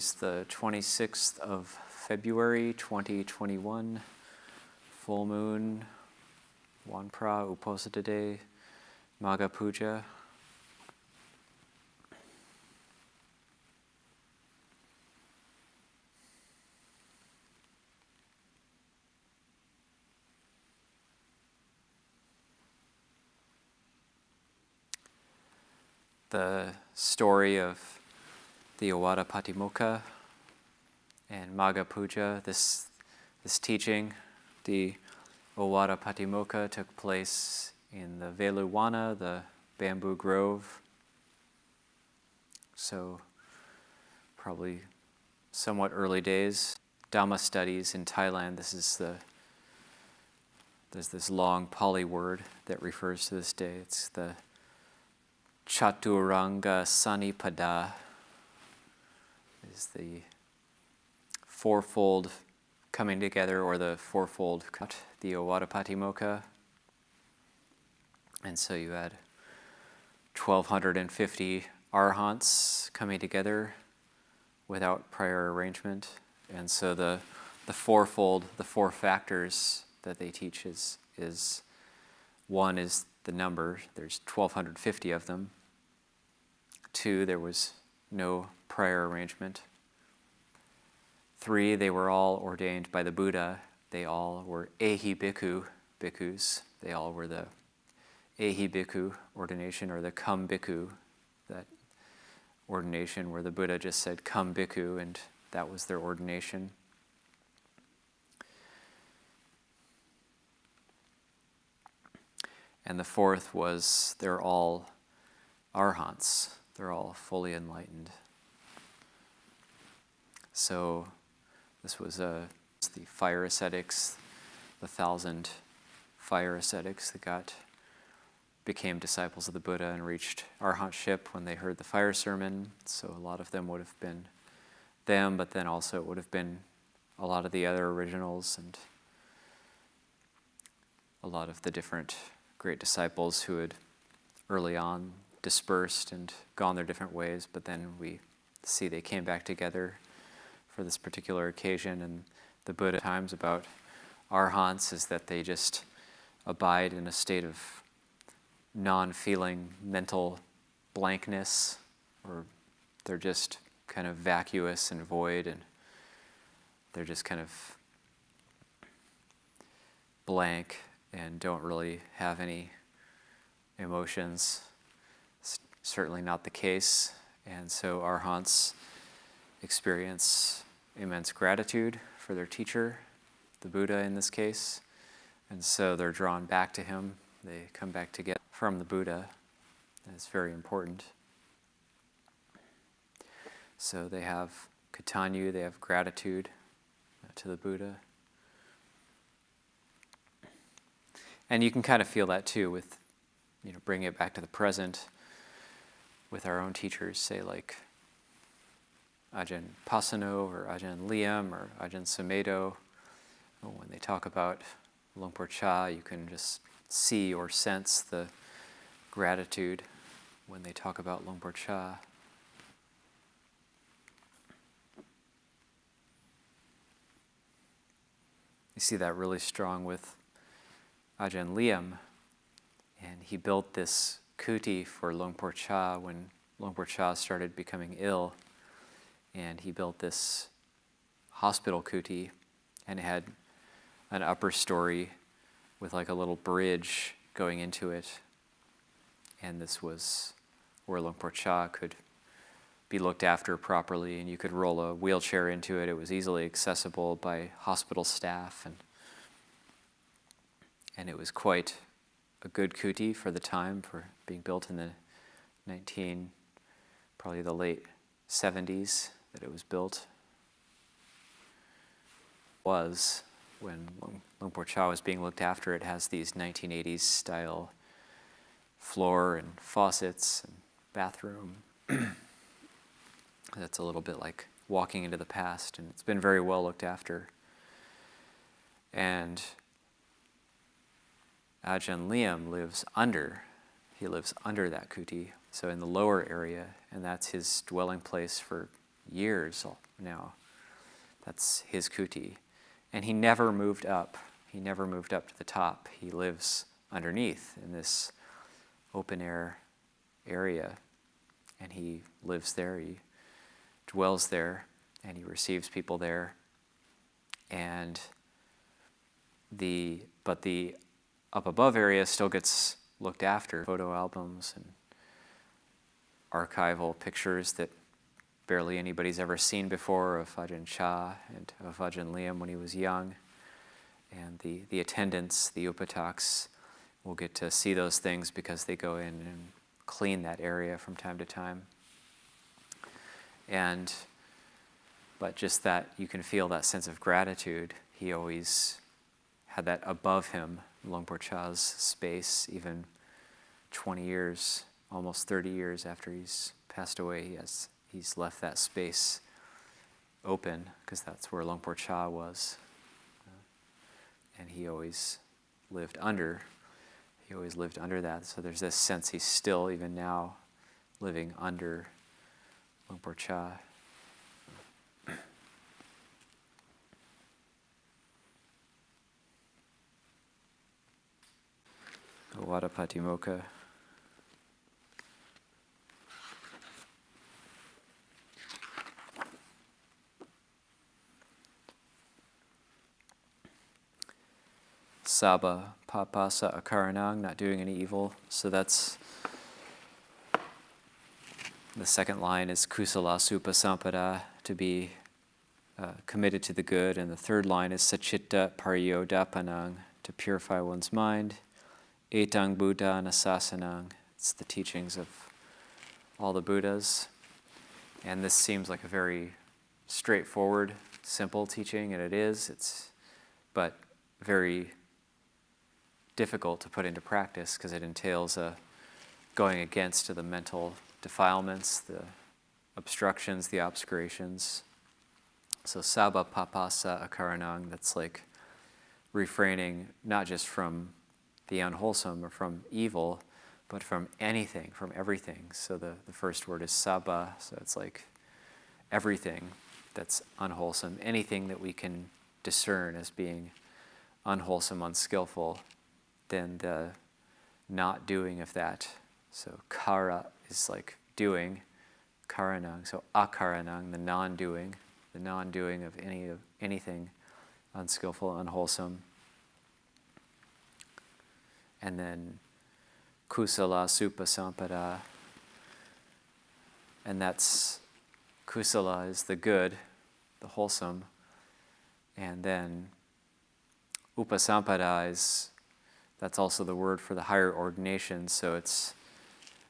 It's the 26th of February 2021, full moon, Wanpra, Uposita Day, Magha Puja. The story of the Ovada Patimokkha and Magha Puja, this teaching, the Ovada Patimokkha, took place in the Veluwana, the bamboo grove. So probably somewhat early days. Dhamma studies in Thailand, there's this long Pali word that refers to this day. It's the Chaturanga Sanipada, is the fourfold coming together, or the fourfold, the Ovada Patimokkha. And so you had 1,250 arahants coming together without prior arrangement. And so the fourfold, the four factors that they teach is one is the number, there's 1,250 of them. Two, there was no prior arrangement. Three, they were all ordained by the Buddha. They all were ehi bhikkhu, bhikkhus. They all were the ehi bhikkhu ordination, or the come bhikkhu, that ordination where the Buddha just said come bhikkhu, and that was their ordination. And the fourth was they're all arahants. They're all fully enlightened. So this was the fire ascetics, the 1,000 fire ascetics that became disciples of the Buddha and reached arahantship when they heard the fire sermon. So a lot of them would have been them, but then also it would have been a lot of the other originals and a lot of the different great disciples who had early on dispersed and gone their different ways, but then we see they came back together for this particular occasion. And the Buddha times about arahants is that they just abide in a state of non-feeling mental blankness, or they're just kind of vacuous and void, and they're just kind of blank and don't really have any emotions. Certainly not the case. And so arahants experience immense gratitude for their teacher, the Buddha in this case. And so they're drawn back to him. They come back to get from the Buddha. And it's very important. So they have katanyu, they have gratitude to the Buddha. And you can kind of feel that too with, bringing it back to the present with our own teachers, say like Ajahn Pasano or Ajahn Liam or Ajahn Sumedho. When they talk about Luang Por Cha, you can just see or sense the gratitude when they talk about Luang Por Cha. You see that really strong with Ajahn Liam, and he built this kuti for Luang Por Cha when Luang Por Cha started becoming ill, and he built this hospital kuti, and it had an upper story with like a little bridge going into it, and this was where Luang Por Cha could be looked after properly, and you could roll a wheelchair into it. It was easily accessible by hospital staff, and it was quite a good kuti for the time, for being built in the probably the late 70s that it was built. Was when Luang Por Cha was being looked after. It has these 1980s style floor and faucets and bathroom. That's a little bit like walking into the past, and it's been very well looked after. And Ajahn Liam lives under that kuti, so in the lower area, and that's his dwelling place for years now. That's his kuti. And he never moved up. He never moved up to the top. He lives underneath in this open air area. And he lives there, he dwells there, and he receives people there. And the up above area still gets looked after. Photo albums and archival pictures that barely anybody's ever seen before of Ajahn Chah and of Ajahn Liam when he was young. And the attendants, the upataks, will get to see those things because they go in and clean that area from time to time. But just that you can feel that sense of gratitude. He always had that above him, Longpo Cha's space, even 20 years, almost 30 years after he's passed away, he's left that space open because that's where Longpo Cha was. And he always lived under that. So there's this sense he's still, even now, living under Longpo Cha. Ovada Patimokkha. Sabba papasa akaranang, not doing any evil. So that's the second line is kusala supasampada, to be committed to the good. And the third line is sachitta pariyodapanang, to purify one's mind. Etang Buddha nasasanang, it's the teachings of all the Buddhas. And this seems like a very straightforward, simple teaching, and it is. But very difficult to put into practice because it entails going against the mental defilements, the obstructions, the obscurations. So sabba papasa akaranang, that's like refraining not just from the unwholesome or from evil, but from anything, from everything. So the first word is sabba, so it's like everything that's unwholesome, anything that we can discern as being unwholesome, unskillful, then the not doing of that. So kara is like doing, karanang, so akaranang, the non-doing of anything unskillful, unwholesome. And then kusala supasampada, and that's, kusala is the good, the wholesome, and then upasampada is, that's also the word for the higher ordination, so it's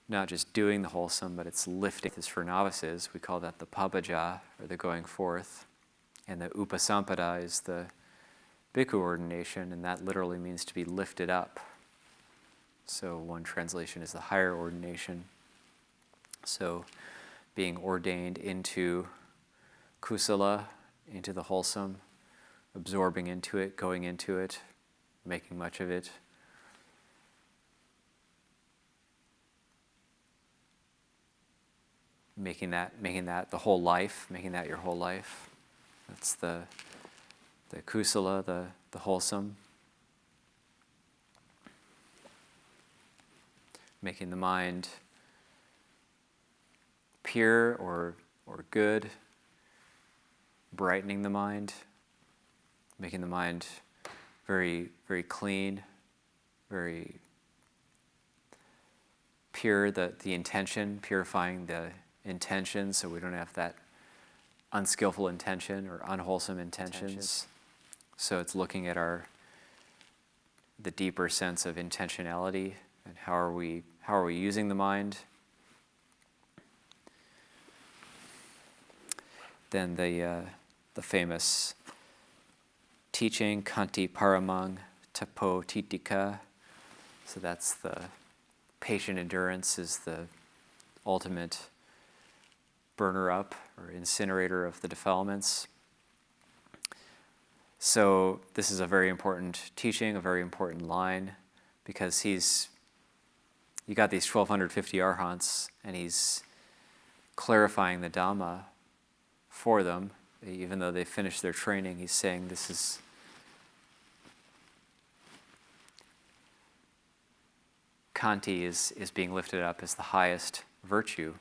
not just doing the wholesome, but it's lifting. This for novices, we call that the pabaja, or the going forth, and the upasampada is the bhikkhu ordination, and that literally means to be lifted up. So one translation is the higher ordination. So being ordained into kusala, into the wholesome, absorbing into it, going into it, making much of it. Making that the whole life, making that your whole life. That's the kusala, the wholesome. Making the mind pure or good, brightening the mind, making the mind very, very clean, very pure, the intention, purifying the intention so we don't have that unskillful intention or unwholesome intentions. So it's looking at the deeper sense of intentionality and how are we using the mind. Then the famous teaching, Kanti Paramang Tapo Titika. So that's the patient endurance is the ultimate burner up or incinerator of the defilements. So this is a very important teaching, a very important line, because you got these 1,250 arahants, and he's clarifying the Dhamma for them. Even though they finished their training, he's saying this is Kanti is being lifted up as the highest virtue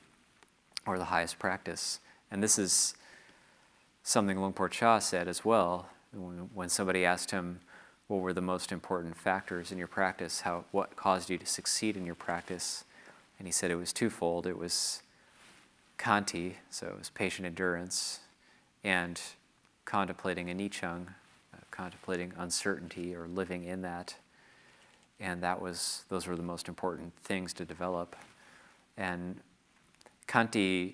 or the highest practice. And this is something Luang Por Chah said as well when somebody asked him what were the most important factors in your practice, what caused you to succeed in your practice. And he said it was twofold. It was Kanti, so it was patient endurance, and contemplating anicca, contemplating uncertainty or living in that. And those were the most important things to develop. And Kanti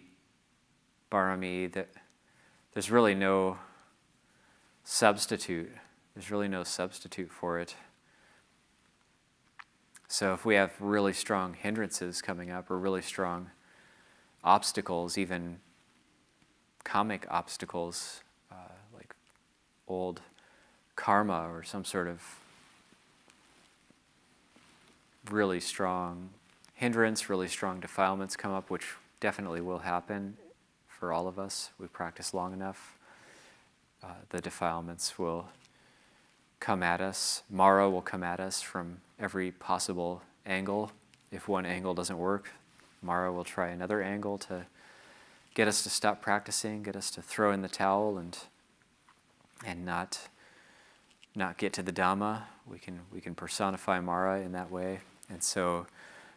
Barami, there's really no substitute. There's really no substitute for it. So if we have really strong hindrances coming up or really strong obstacles, even karmic obstacles, like old karma or some sort of really strong hindrance, really strong defilements come up, which definitely will happen for all of us. We practice long enough. The defilements will come at us. Mara will come at us from every possible angle. If one angle doesn't work, Mara will try another angle to get us to stop practicing, get us to throw in the towel and not get to the Dhamma. We can personify Mara in that way. And so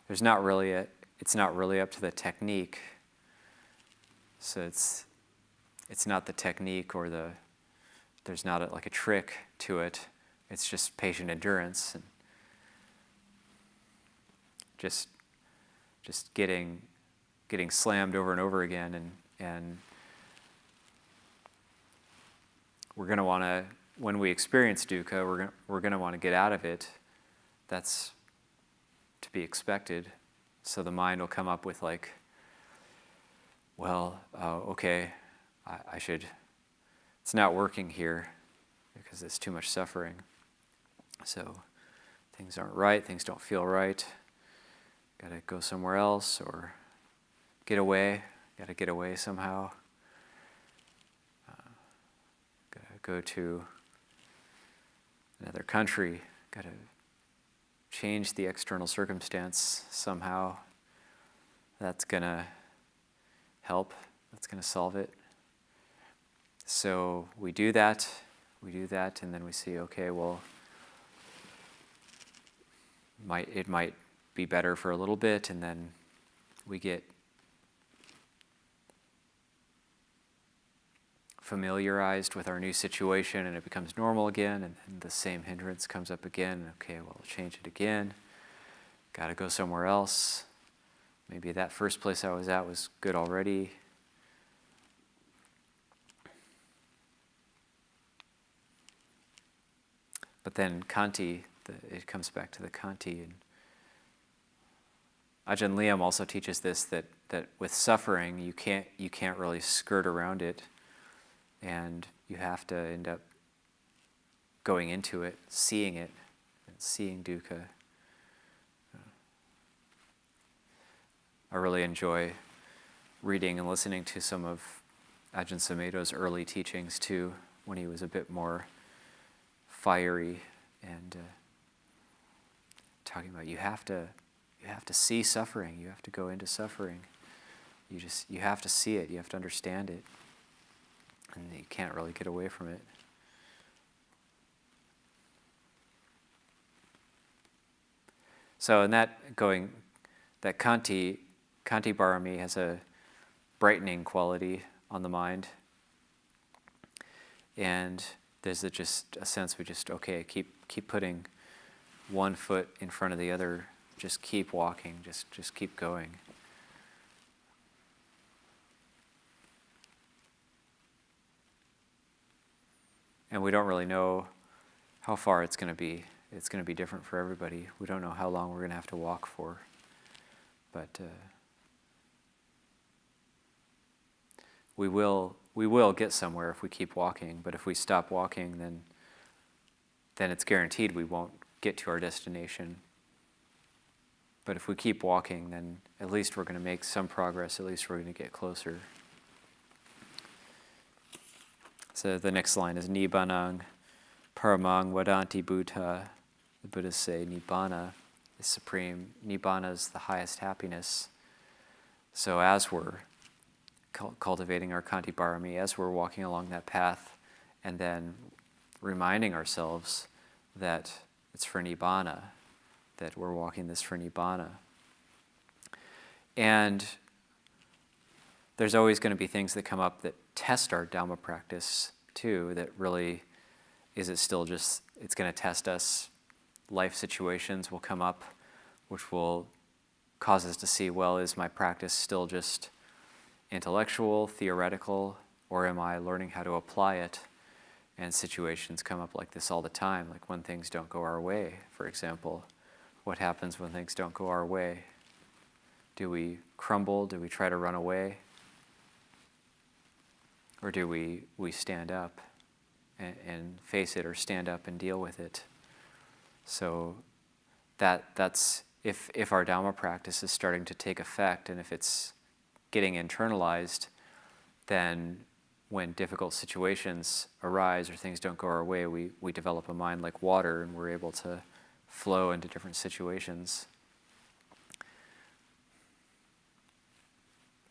it's not really up to the technique. So it's not the technique or there's not like a trick to it. It's just patient endurance and just getting slammed over and over again, and we're going to want to, when we experience dukkha, we're going to want to get out of it. That's to be expected. So the mind will come up with like, well, okay, I should, it's not working here because it's too much suffering. So things aren't right, things don't feel right. Got to go somewhere else or get away. Got to get away somehow. Got to go to another country. Got to change the external circumstance somehow. That's going to help. That's going to solve it. So we do that, and then we see, okay, well, it might be better for a little bit, and then we get familiarized with our new situation, and it becomes normal again, and the same hindrance comes up again. Okay, well, we'll change it again. Got to go somewhere else. Maybe that first place I was at was good already. But then Kanti, it comes back to the Kanti. And Ajahn Liam also teaches this, that with suffering, you can't really skirt around it, and you have to end up going into it, seeing dukkha. I really enjoy reading and listening to some of Ajahn Sumedho's early teachings too, when he was a bit more fiery and talking about you have to see suffering, you have to go into suffering. You have to see it, you have to understand it, and you can't really get away from it. So in that Kanti Barami has a brightening quality on the mind, and there's just a sense we keep putting one foot in front of the other, just keep walking, just keep going. And we don't really know how far it's going to be. It's going to be different for everybody. We don't know how long we're going to have to walk for. But we will get somewhere if we keep walking. But if we stop walking, then it's guaranteed we won't get to our destination. But if we keep walking, then at least we're going to make some progress. At least we're going to get closer. So the next line is Nibbana paramang vadanti Buddha. The Buddhists say Nibbana is supreme. Nibbana is the highest happiness. So as we're cultivating our Kanti Barami, as we're walking along that path, and then reminding ourselves that it's for Nibbana, that we're walking this for Nibbana. And there's always going to be things that come up that test our Dhamma practice too, that really, is it still just, it's going to test us. Life situations will come up which will cause us to see, well, is my practice still just intellectual, theoretical, or am I learning how to apply it? And situations come up like this all the time, like when things don't go our way, for example. What happens when things don't go our way? Do we crumble? Do we try to run away? Or do we stand up and face it, or stand up and deal with it? So that's if our Dhamma practice is starting to take effect, and if it's getting internalized, then when difficult situations arise or things don't go our way, we develop a mind like water, and we're able to flow into different situations.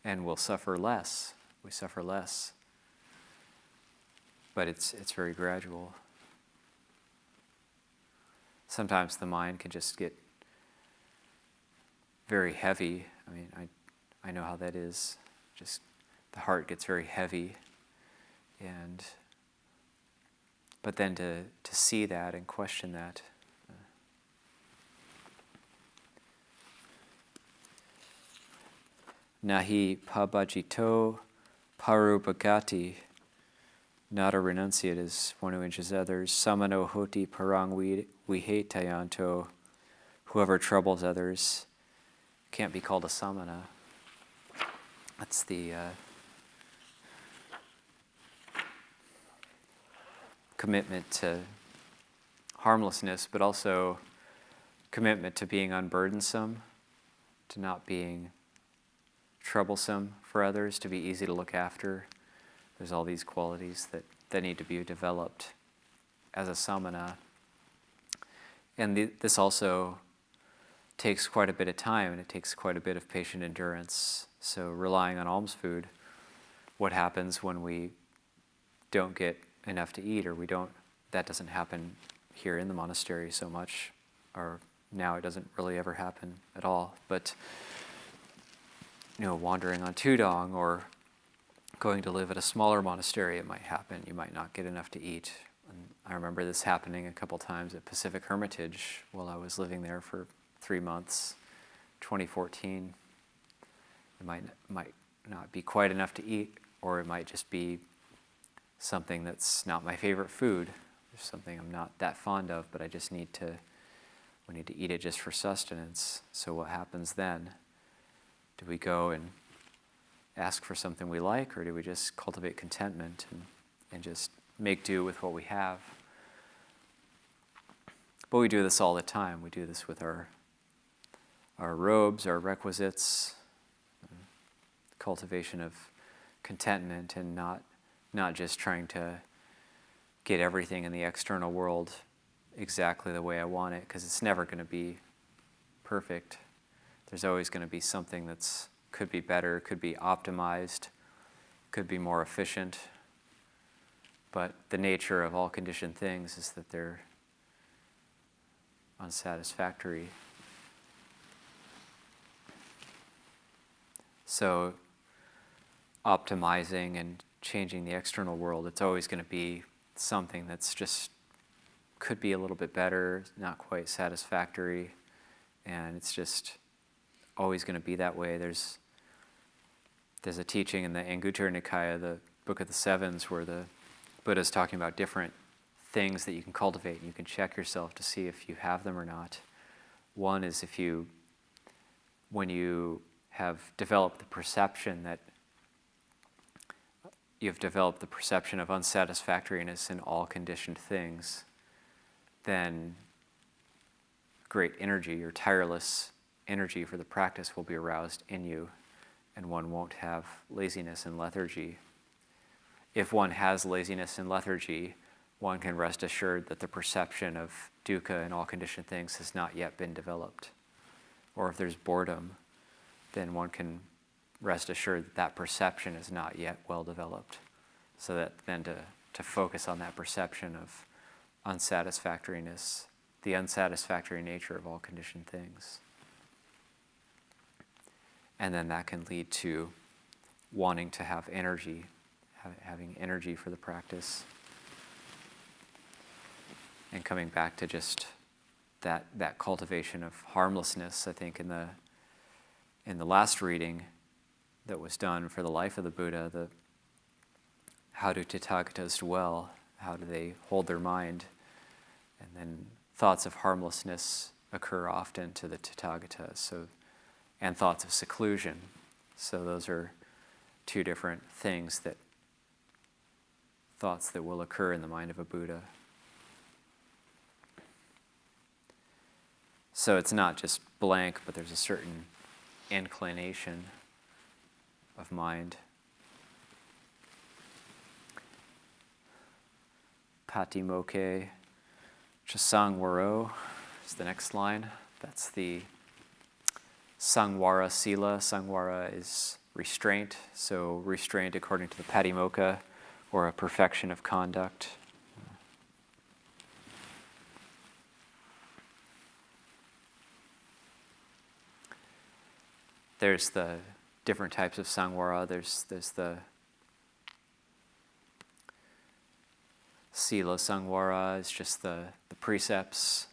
And we'll suffer less. We suffer less. But it's very gradual. Sometimes the mind can just get very heavy. I mean, I know how that is. Just the heart gets very heavy. But then to see that and question that. Nahi pabajito parupagati. Not a renunciate is one who injures others. Samano hoti parang vihetayanto. Whoever troubles others can't be called a samana. That's the commitment to harmlessness, but also commitment to being unburdensome, to not being troublesome for others, to be easy to look after. There's all these qualities that need to be developed as a samana. And this also takes quite a bit of time, and it takes quite a bit of patient endurance. So relying on alms food, what happens when we don't get enough to eat, or that doesn't happen here in the monastery so much, or now it doesn't really ever happen at all. But wandering on Tudong or going to live at a smaller monastery, it might happen. You might not get enough to eat. And I remember this happening a couple times at Pacific Hermitage while I was living there for 3 months, 2014. It might not be quite enough to eat, or it might just be something that's not my favorite food. There's something I'm not that fond of, but we need to eat it just for sustenance. So what happens then? Do we go and ask for something we like, or do we just cultivate contentment and just make do with what we have? But we do this all the time. We do this with our robes, our requisites, cultivation of contentment, and not just trying to get everything in the external world exactly the way I want it, because it's never going to be perfect. There's always going to be something that's could be better, could be optimized, could be more efficient. But the nature of all conditioned things is that they're unsatisfactory. So optimizing and changing the external world, it's always going to be something that's just could be a little bit better, not quite satisfactory, and it's just always going to be that way. There's a teaching in the Anguttara Nikaya, the Book of the Sevens, where the Buddha's talking about different things that you can cultivate, and you can check yourself to see if you have them or not. One is when you have developed the perception that you've developed the perception of unsatisfactoriness in all conditioned things, then great energy or tireless energy for the practice will be aroused in you, and one won't have laziness and lethargy. if one has laziness and lethargy, one can rest assured that the perception of dukkha and all conditioned things has not yet been developed. Or if there's boredom, then one can rest assured that that perception is not yet well developed. So that then to focus on that perception of unsatisfactoriness, the unsatisfactory nature of all conditioned things. And then that can lead to wanting to have energy, having energy for the practice. And coming back to just that cultivation of harmlessness, I think in the last reading that was done for the life of the Buddha, how do Tathagatas dwell? How do they hold their mind? And then thoughts of harmlessness occur often to the Tathagatas, and thoughts of seclusion. So those are two different things, thoughts that will occur in the mind of a Buddha. So it's not just blank, but there's a certain inclination of mind. Patimokkha Sangwaro is the next line. That's the Sangwara Sila. Sangwara is restraint. So restraint according to the Patimokkha, or a perfection of conduct. There's the different types of Sangwara. There's the Sila Sangwara, is just the precepts.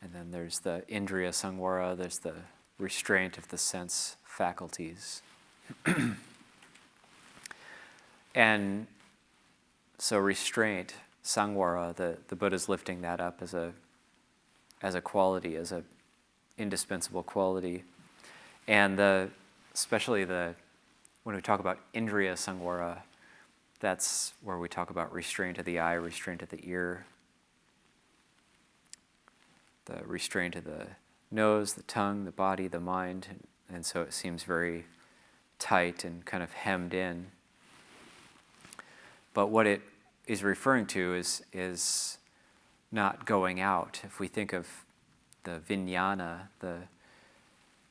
And then there's the Indriya Sangwara, there's the restraint of the sense faculties. And so restraint, Sangwara, the Buddha's lifting that up as a quality, as a indispensable quality. And especially when we talk about Indriya Sangwara, that's where we talk about restraint of the eye, restraint of the ear, the restraint of the nose, the tongue, the body, the mind. And so it seems very tight and kind of hemmed in. But what it is referring to is not going out. If we think of the vijnana, the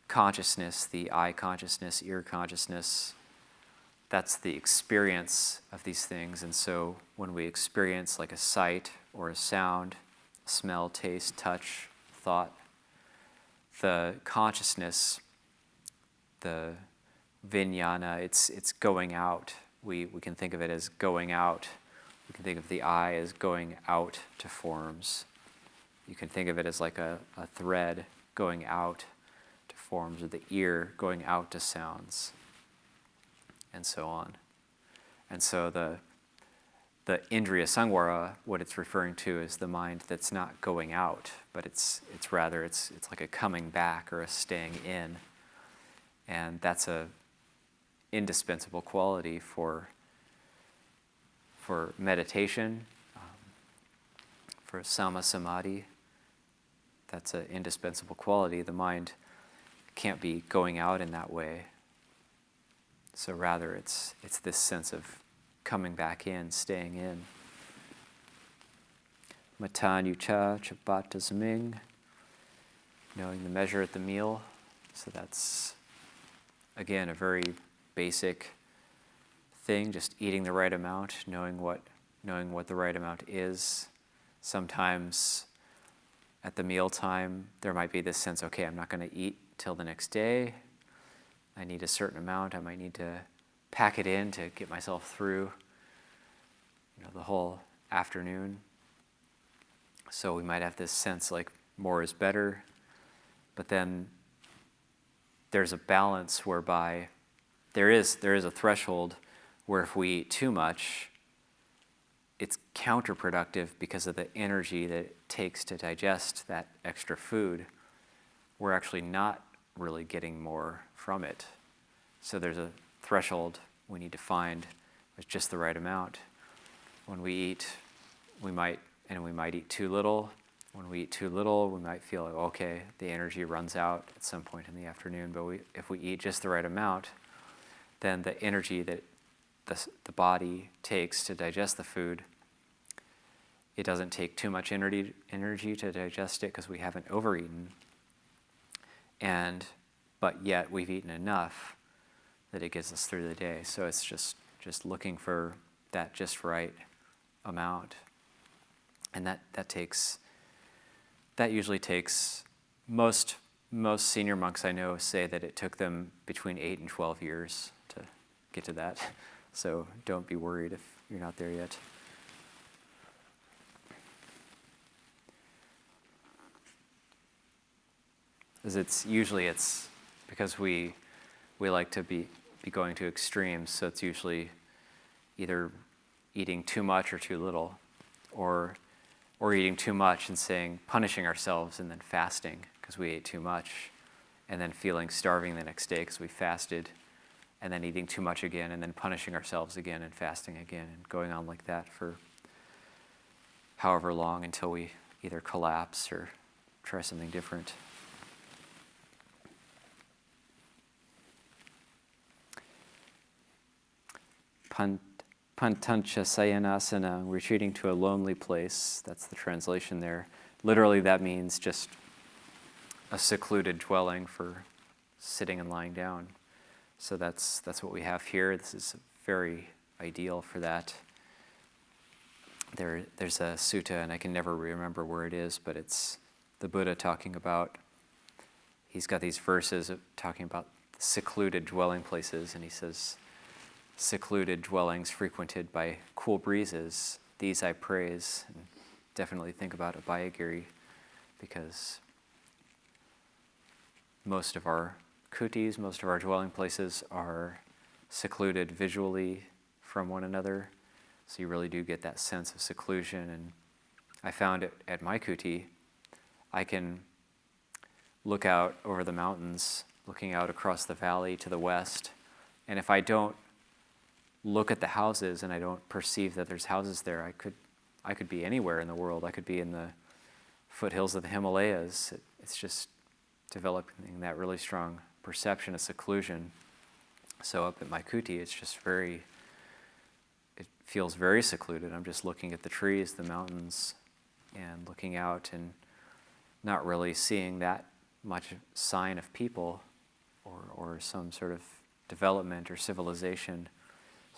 consciousness, the eye consciousness, ear consciousness, that's the experience of these things. And so when we experience like a sight or a sound, smell, taste, touch, thought, the consciousness, the vijnana, it's going out. We can think of it as going out. We can think of the eye as going out to forms. You can think of it as like a thread going out to forms, or the ear going out to sounds, and so on. And so the Indriya Sangwara, what it's referring to is the mind that's not going out, but it's rather like a coming back or a staying in. And that's a indispensable quality for meditation, for Samma Samadhi. That's an indispensable quality. The mind can't be going out in that way. So rather it's this sense of coming back in, staying in. Matan Yucha Chabata Zming, knowing the measure at the meal. So that's, again, a very basic thing, just eating the right amount, knowing what the right amount is. Sometimes at the meal time, there might be this sense, okay, I'm not going to eat till the next day. I need a certain amount. I might need to pack it in to get myself through, the whole afternoon. So we might have this sense like more is better, but then there's a balance whereby there is a threshold where if we eat too much, it's counterproductive because of the energy that it takes to digest that extra food. We're actually not really getting more from it. So there's a threshold we need to find with just the right amount. When we eat, we might eat too little. When we eat too little, we might feel like, okay, the energy runs out at some point in the afternoon. But if we eat just the right amount, then the energy that the body takes to digest the food, it doesn't take too much energy to digest it because we haven't overeaten. But yet we've eaten enough that it gets us through the day. So it's just looking for that just right amount. And that usually takes, most senior monks I know say that it took them between 8 and 12 years to get to that. So don't be worried if you're not there yet. Because it's because we like to be going to extremes, so it's usually either eating too much or too little, or eating too much and punishing ourselves and then fasting because we ate too much, and then feeling starving the next day because we fasted, and then eating too much again, and then punishing ourselves again and fasting again, and going on like that for however long until we either collapse or try something different. Pantancha sayanasana, retreating to a lonely place. That's the translation there. Literally, that means just a secluded dwelling for sitting and lying down. So that's what we have here. This is very ideal for that. There's a sutta, and I can never remember where it is, but it's the Buddha talking about, he's got these verses talking about secluded dwelling places, and he says, secluded dwellings frequented by cool breezes, these I praise. And definitely think about Abhayagiri, because most of our kutis, most of our dwelling places are secluded visually from one another. So you really do get that sense of seclusion. And I found it at my kuti, I can look out over the mountains, looking out across the valley to the west, and if I don't look at the houses and I don't perceive that there's houses there, I could be anywhere in the world. I could be in the foothills of the Himalayas. It's just developing that really strong perception of seclusion. So up at my kuti, it feels very secluded. I'm just looking at the trees, the mountains, and looking out and not really seeing that much sign of people or some sort of development or civilization.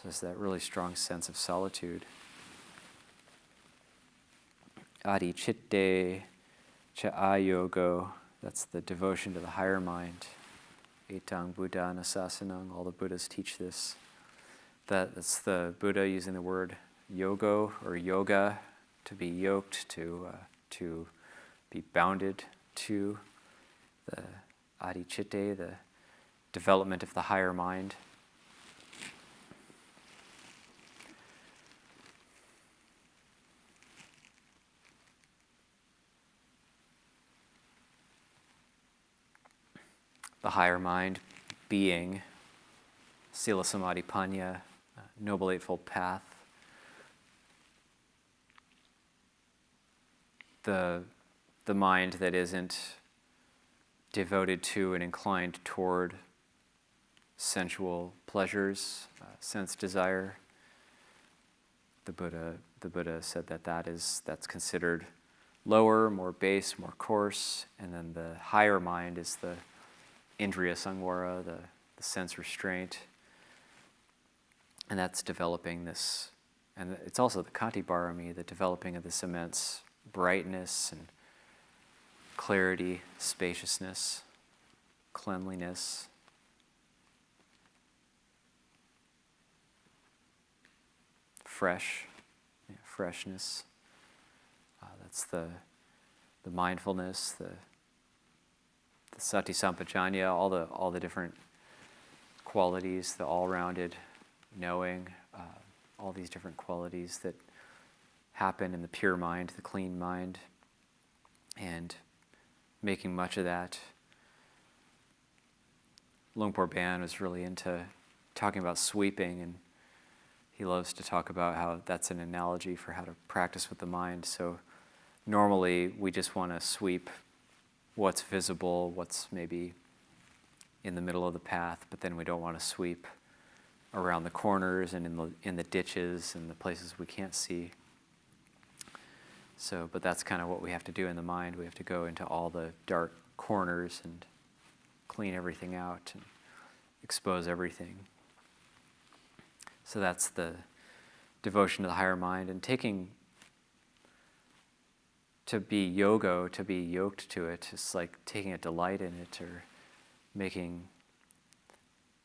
So it's that really strong sense of solitude. Adi chitte cha ayogo, that's the devotion to the higher mind. Etang Buddha Nasasanang, all the Buddhas teach this. That's the Buddha using the word yogo or yoga, to be yoked, to be bounded to. The adi chitte, the development of the higher mind. The higher mind being Sila Samadhi Panya, Noble Eightfold Path. The mind that isn't devoted to and inclined toward sensual pleasures, sense desire. The Buddha said that's considered lower, more base, more coarse, and then the higher mind is the Indriya Samvara, the sense restraint, and that's developing this, and it's also the Kati Barami, the developing of this immense brightness and clarity, spaciousness, cleanliness. Freshness. That's the mindfulness, the sati sampajanya, all the different qualities, the all-rounded knowing, all these different qualities that happen in the pure mind, the clean mind, and making much of that. Lungpo Ban was really into talking about sweeping, and he loves to talk about how that's an analogy for how to practice with the mind. So normally we just want to sweep what's visible, what's maybe in the middle of the path, but then we don't want to sweep around the corners and in the ditches and the places we can't see. So, but that's kind of what we have to do in the mind. We have to go into all the dark corners and clean everything out and expose everything. So that's the devotion to the higher mind, and to be yoga, to be yoked to it, it's like taking a delight in it, or making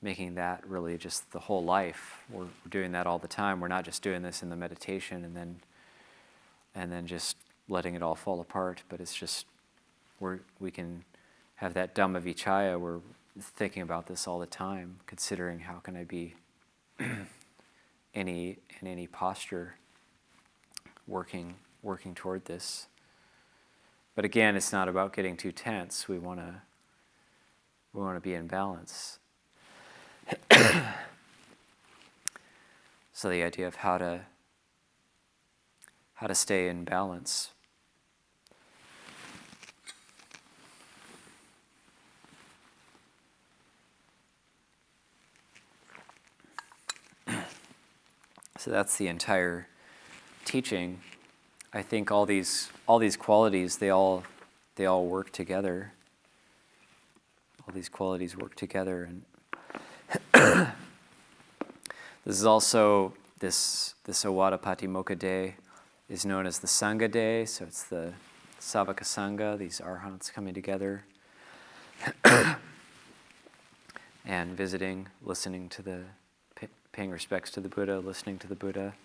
that really just the whole life. We're doing that all the time. We're not just doing this in the meditation and then just letting it all fall apart, but it's just we can have that Dhamma Vichaya. We're thinking about this all the time, considering how can I be in any posture working toward this. But again, it's not about getting too tense. We want to be in balance. So the idea of how to stay in balance. So that's the entire teaching. I think all these qualities, they all work together. All these qualities work together, and this is also this Ovada Patimokkha day is known as the Sangha day. So it's the Savaka Sangha, these arahants coming together and visiting, listening to paying respects to the Buddha, listening to the Buddha.